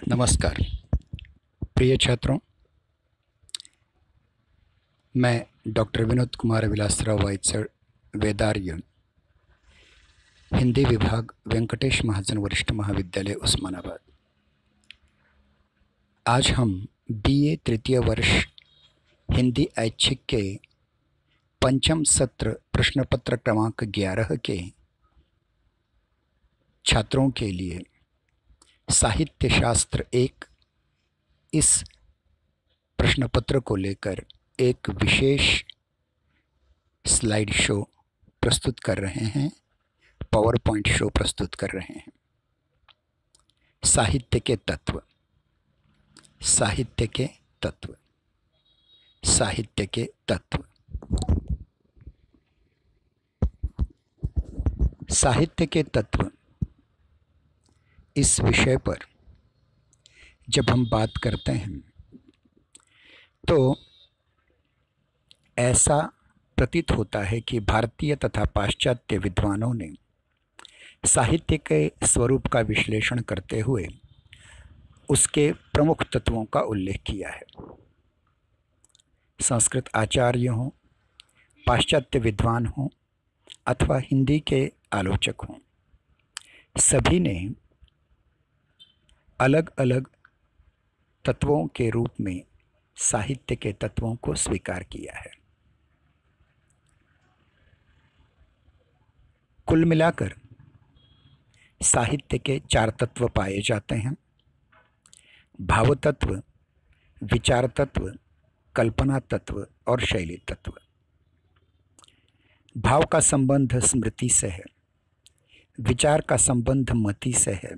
नमस्कार प्रिय छात्रों, मैं डॉक्टर विनोद कुमार विलासराव वाइत्सर, वेदार्य, हिंदी विभाग, वेंकटेश महाजन वरिष्ठ महाविद्यालय, उस्मानाबाद। आज हम बीए तृतीय वर्ष हिंदी ऐच्छिक के पंचम सत्र प्रश्नपत्र क्रमांक 11 के छात्रों के लिए साहित्य शास्त्र 1 इस प्रश्नपत्र को लेकर एक विशेष स्लाइड शो प्रस्तुत कर रहे हैं, पावर पॉइंट शो प्रस्तुत कर रहे हैं। साहित्य के तत्व, साहित्य के तत्व, साहित्य के तत्व। साहित्य के तत्व इस विषय पर जब हम बात करते हैं तो ऐसा प्रतीत होता है कि भारतीय तथा पाश्चात्य विद्वानों ने साहित्य के स्वरूप का विश्लेषण करते हुए उसके प्रमुख तत्वों का उल्लेख किया है। संस्कृत आचार्य हों, पाश्चात्य विद्वान हों अथवा हिंदी के आलोचक हों, सभी ने अलग अलग तत्वों के रूप में साहित्य के तत्वों को स्वीकार किया है। कुल मिलाकर साहित्य के 4 तत्व पाए जाते हैं: भाव तत्व, विचार तत्व, कल्पना तत्व और शैली तत्व। भाव का संबंध स्मृति से है, विचार का संबंध मति से है,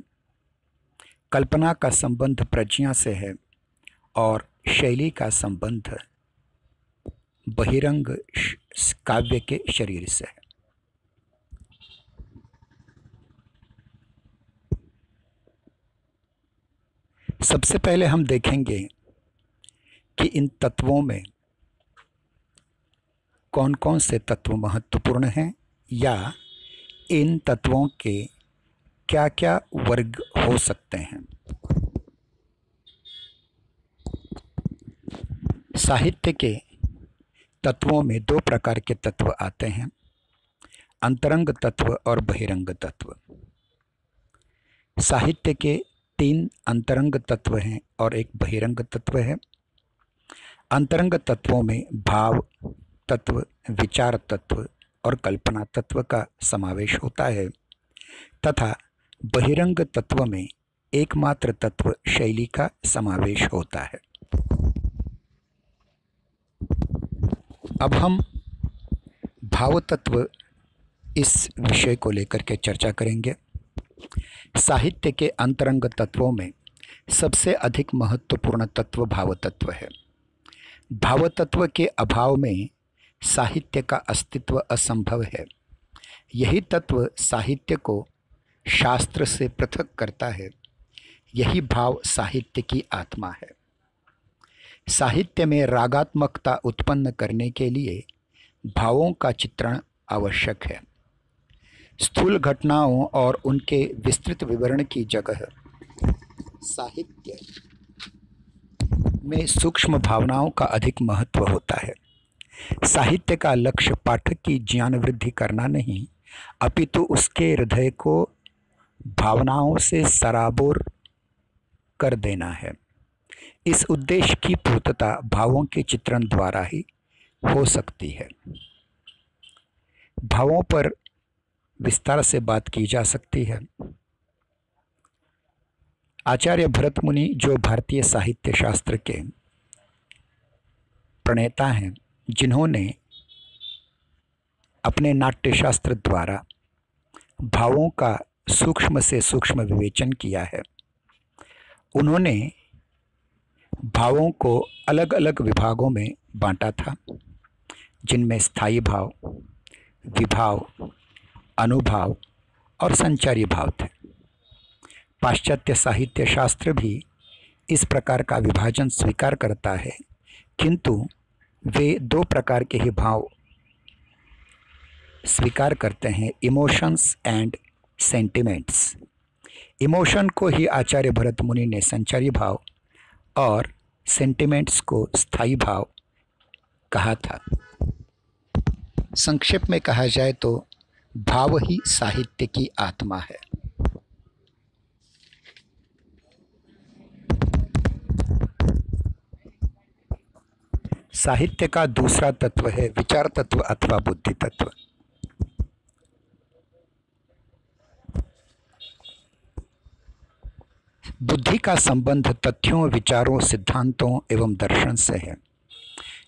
कल्पना का संबंध प्रज्ञा से है और शैली का संबंध बहिरंग काव्य के शरीर से है। सबसे पहले हम देखेंगे कि इन तत्वों में कौन कौन से तत्व महत्वपूर्ण हैं या इन तत्वों के क्या क्या वर्ग हो सकते हैं। साहित्य के तत्वों में 2 प्रकार के तत्व आते हैं: अंतरंग तत्व और बहिरंग तत्व। साहित्य के 3 अंतरंग तत्व हैं और एक बहिरंग तत्व है। अंतरंग तत्वों में भाव तत्व, विचार तत्व और कल्पना तत्व का समावेश होता है तथा बहिरंग तत्व में एकमात्र तत्व शैली का समावेश होता है। अब हम भाव तत्व इस विषय को लेकर के चर्चा करेंगे। साहित्य के अंतरंग तत्वों में सबसे अधिक महत्वपूर्ण तत्व भाव तत्व है। भाव तत्व के अभाव में साहित्य का अस्तित्व असंभव है। यही तत्व साहित्य को शास्त्र से पृथक करता है। यही भाव साहित्य की आत्मा है। साहित्य में रागात्मकता उत्पन्न करने के लिए भावों का चित्रण आवश्यक है। स्थूल घटनाओं और उनके विस्तृत विवरण की जगह साहित्य में सूक्ष्म भावनाओं का अधिक महत्व होता है। साहित्य का लक्ष्य पाठक की ज्ञान वृद्धि करना नहीं, अपितु उसके हृदय को भावनाओं से सराबोर कर देना है। इस उद्देश्य की पूर्तता भावों के चित्रण द्वारा ही हो सकती है। भावों पर विस्तार से बात की जा सकती है। आचार्य भरत मुनि, जो भारतीय साहित्य शास्त्र के प्रणेता हैं, जिन्होंने अपने नाट्यशास्त्र द्वारा भावों का सूक्ष्म से सूक्ष्म विवेचन किया है, उन्होंने भावों को अलग अलग विभागों में बांटा था, जिनमें स्थायी भाव, विभाव, अनुभाव और संचारी भाव थे। पाश्चात्य साहित्य शास्त्र भी इस प्रकार का विभाजन स्वीकार करता है, किंतु वे 2 प्रकार के ही भाव स्वीकार करते हैं: इमोशंस एंड सेंटिमेंट्स। इमोशन को ही आचार्य भरत मुनि ने संचारी भाव और सेंटिमेंट्स को स्थायी भाव कहा था। संक्षेप में कहा जाए तो भाव ही साहित्य की आत्मा है। साहित्य का दूसरा तत्व है विचार तत्व अथवा बुद्धि तत्व। बुद्धि का संबंध तथ्यों, विचारों, सिद्धांतों एवं दर्शन से है।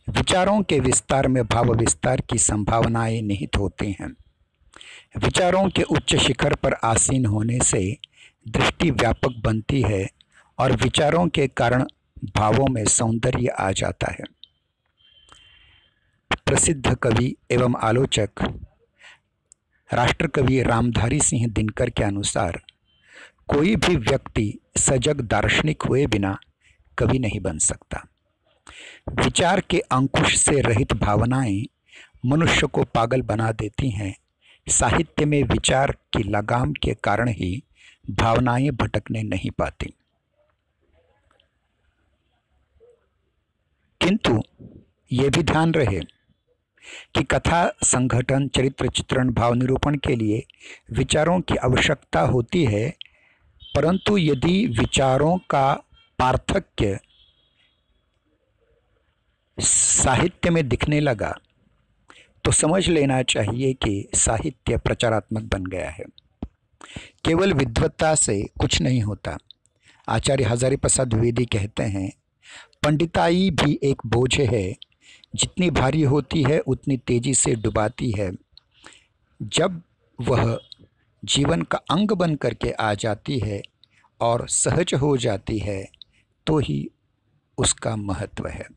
विचारों के विस्तार में भाव विस्तार की संभावनाएं निहित होती हैं। विचारों के उच्च शिखर पर आसीन होने से दृष्टि व्यापक बनती है और विचारों के कारण भावों में सौंदर्य आ जाता है। प्रसिद्ध कवि एवं आलोचक राष्ट्रकवि रामधारी सिंह दिनकर के अनुसार कोई भी व्यक्ति सजग दार्शनिक हुए बिना कवि नहीं बन सकता। विचार के अंकुश से रहित भावनाएं मनुष्य को पागल बना देती हैं। साहित्य में विचार की लगाम के कारण ही भावनाएं भटकने नहीं पाती। किंतु ये भी ध्यान रहे कि कथा संगठन, चरित्र चित्रण, भाव निरूपण के लिए विचारों की आवश्यकता होती है, परंतु यदि विचारों का पार्थक्य साहित्य में दिखने लगा तो समझ लेना चाहिए कि साहित्य प्रचारात्मक बन गया है। केवल विद्वत्ता से कुछ नहीं होता। आचार्य हजारी प्रसाद द्विवेदी कहते हैं, पंडिताई भी एक बोझ है, जितनी भारी होती है उतनी तेजी से डुबाती है। जब वह जीवन का अंग बन करके आ जाती है और सहज हो जाती है तो ही उसका महत्व है।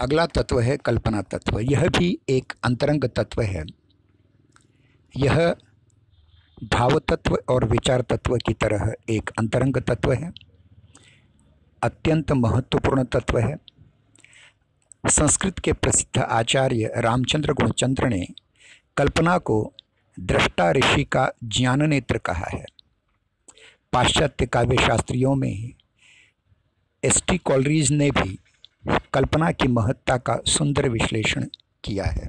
अगला तत्व है कल्पना तत्व। यह भी एक अंतरंग तत्व है। यह भाव तत्व और विचार तत्व की तरह एक अंतरंग तत्व है, अत्यंत महत्वपूर्ण तत्व है। संस्कृत के प्रसिद्ध आचार्य रामचंद्र गुणचंद्र ने कल्पना को दृष्टा ऋषि का ज्ञान नेत्र कहा है। पाश्चात्य काव्य शास्त्रियों में एस.टी. कॉलरिज ने भी कल्पना की महत्ता का सुंदर विश्लेषण किया है।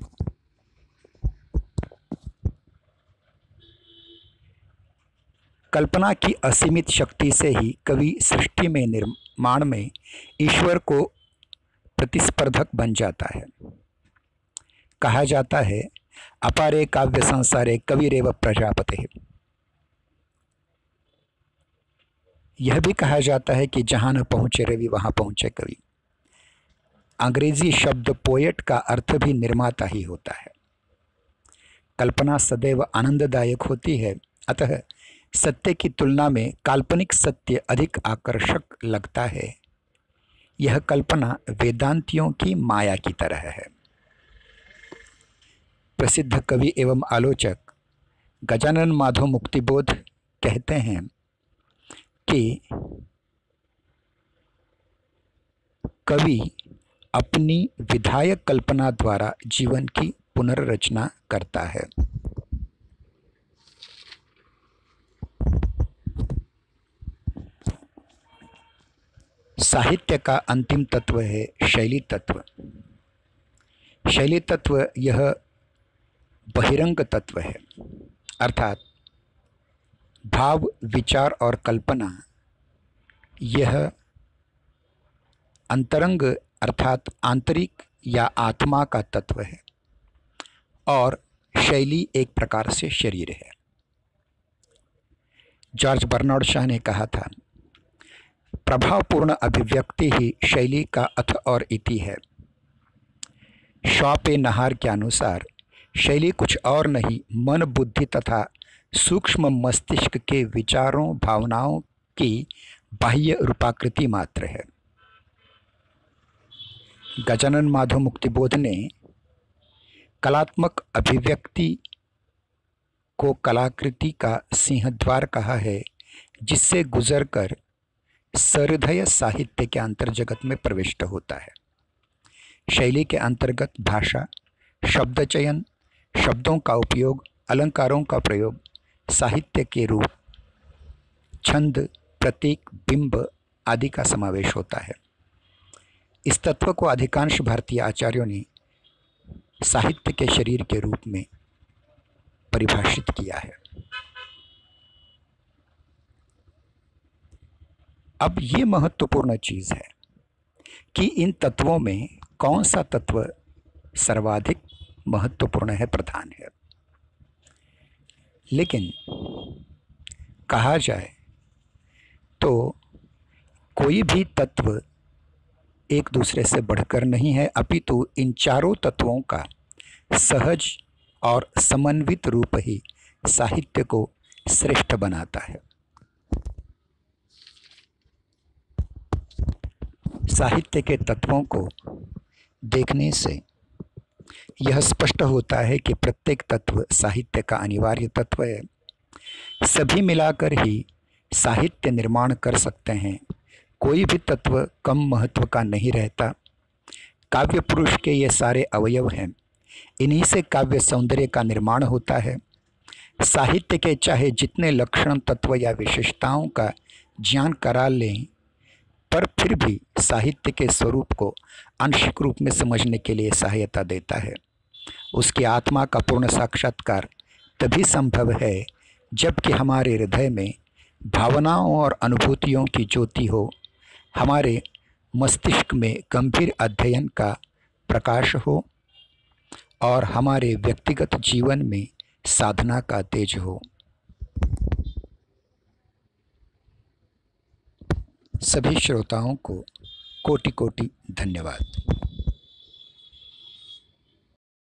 कल्पना की असीमित शक्ति से ही कवि सृष्टि में निर्माण में ईश्वर को प्रतिस्पर्धक बन जाता है। कहा जाता है, अपारे काव्य संसारे कविरेव प्रजापते। यह भी कहा जाता है कि जहां न पहुंचे रवि वहां पहुंचे कवि। अंग्रेजी शब्द पोएट का अर्थ भी निर्माता ही होता है। कल्पना सदैव आनंददायक होती है, अतः सत्य की तुलना में काल्पनिक सत्य अधिक आकर्षक लगता है। यह कल्पना वेदांतियों की माया की तरह है। प्रसिद्ध कवि एवं आलोचक गजानन माधव मुक्तिबोध कहते हैं कि कवि अपनी विधायक कल्पना द्वारा जीवन की पुनर्रचना करता है। साहित्य का अंतिम तत्व है शैली तत्व। शैली तत्व यह बहिरंग तत्व है, अर्थात भाव, विचार और कल्पना यह अंतरंग अर्थात आंतरिक या आत्मा का तत्व है और शैली एक प्रकार से शरीर है। जॉर्ज बर्नार्ड शॉ ने कहा था, प्रभावपूर्ण अभिव्यक्ति ही शैली का अथ और इति है। शॉ पे नहार के अनुसार शैली कुछ और नहीं, मन, बुद्धि तथा सूक्ष्म मस्तिष्क के विचारों, भावनाओं की बाह्य रूपाकृति मात्र है। गजानन माधव मुक्तिबोध ने कलात्मक अभिव्यक्ति को कलाकृति का सिंहद्वार कहा है, जिससे गुजरकर सहृदय साहित्य के अंतर्जगत में प्रविष्ट होता है। शैली के अंतर्गत भाषा, शब्द चयन, शब्दों का उपयोग, अलंकारों का प्रयोग, साहित्य के रूप, छंद, प्रतीक, बिंब आदि का समावेश होता है। इस तत्व को अधिकांश भारतीय आचार्यों ने साहित्य के शरीर के रूप में परिभाषित किया है। अब ये महत्वपूर्ण चीज़ है कि इन तत्वों में कौन सा तत्व सर्वाधिक महत्वपूर्ण है, प्रधान है। लेकिन कहा जाए तो कोई भी तत्व एक दूसरे से बढ़कर नहीं है, अपितु इन चारों तत्वों का सहज और समन्वित रूप ही साहित्य को श्रेष्ठ बनाता है। साहित्य के तत्वों को देखने से यह स्पष्ट होता है कि प्रत्येक तत्व साहित्य का अनिवार्य तत्व है। सभी मिलाकर ही साहित्य निर्माण कर सकते हैं। कोई भी तत्व कम महत्व का नहीं रहता। काव्य पुरुष के ये सारे अवयव हैं, इन्हीं से काव्य सौंदर्य का निर्माण होता है। साहित्य के चाहे जितने लक्षण, तत्व या विशेषताओं का ज्ञान करा लें, पर फिर भी साहित्य के स्वरूप को आंशिक रूप में समझने के लिए सहायता देता है। उसकी आत्मा का पूर्ण साक्षात्कार तभी संभव है जबकि हमारे हृदय में भावनाओं और अनुभूतियों की ज्योति हो, हमारे मस्तिष्क में गंभीर अध्ययन का प्रकाश हो और हमारे व्यक्तिगत जीवन में साधना का तेज हो। सभी श्रोताओं को कोटि कोटि धन्यवाद।